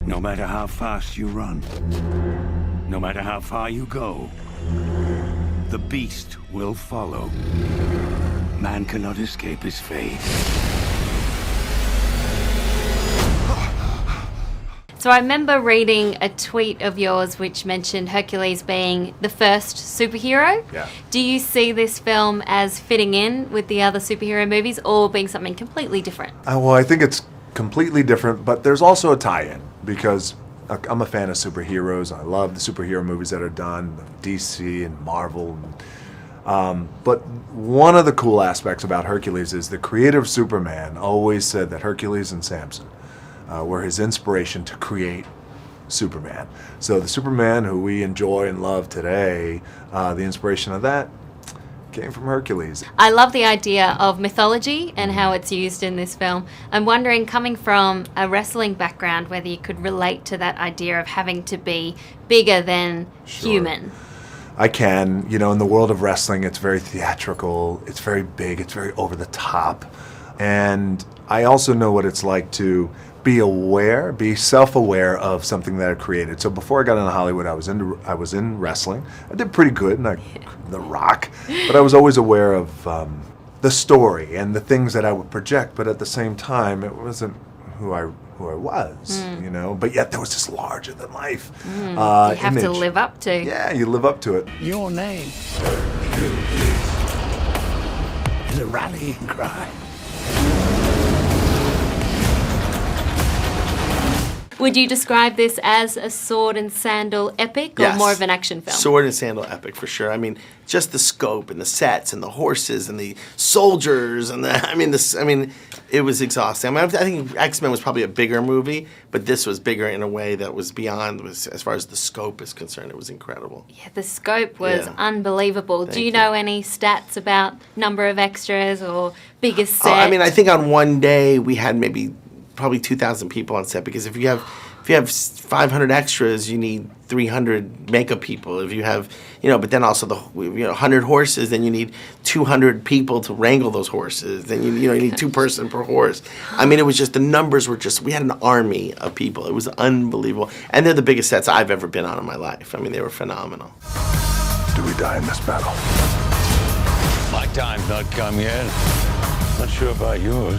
No matter how fast you run, no matter how far you go, the beast will follow. Man cannot escape his fate. So I remember reading a tweet of yours which mentioned Hercules being the first superhero. Yeah. Do you see this film as fitting in with the other superhero movies or being something completely different? Well, I think it's completely different, but there's also a tie-in because I'm a fan of superheroes. I love the superhero movies that are done, DC and Marvel. But one of the cool aspects about Hercules is the creator of Superman always said that Hercules and Samson were his inspiration to create Superman. So the Superman who we enjoy and love today, the inspiration of that came from Hercules. I love the idea of mythology and how it's used in this film. I'm wondering, coming from a wrestling background, whether you could relate to that idea of having to be bigger than human. I can. You know, in the world of wrestling, it's very theatrical, it's very big, it's very over the top. And I also know what it's like to be aware, be self-aware of something that I created. So before I got into Hollywood, I was in wrestling. I did pretty good, and The Rock, but I was always aware of the story and the things that I would project. But at the same time, it wasn't who I was, you know. But yet there was this larger than life You have image. to live up to. Yeah, you live up to it. Your name is a rallying cry. Would you describe this as a sword and sandal epic or Yes. more of an action film? Sword and sandal epic for sure. I mean, just the scope and the sets and the horses and the soldiers and it was exhausting. I think X-Men was probably a bigger movie, but this was bigger in a way that was beyond, as far as the scope is concerned. It was incredible. Yeah, the scope was Yeah. unbelievable. Do you know any stats about number of extras or biggest set? I think on one day we had probably 2,000 people on set, because if you have 500 extras, you need 300 makeup people. If you have, but then also 100 horses, then you need 200 people to wrangle those horses. Then you need 2 person per horse. It was just, the numbers were just, we had an army of people. It was unbelievable. And they're the biggest sets I've ever been on in my life. They were phenomenal. Do we die in this battle? My time's not come yet. Not sure about yours.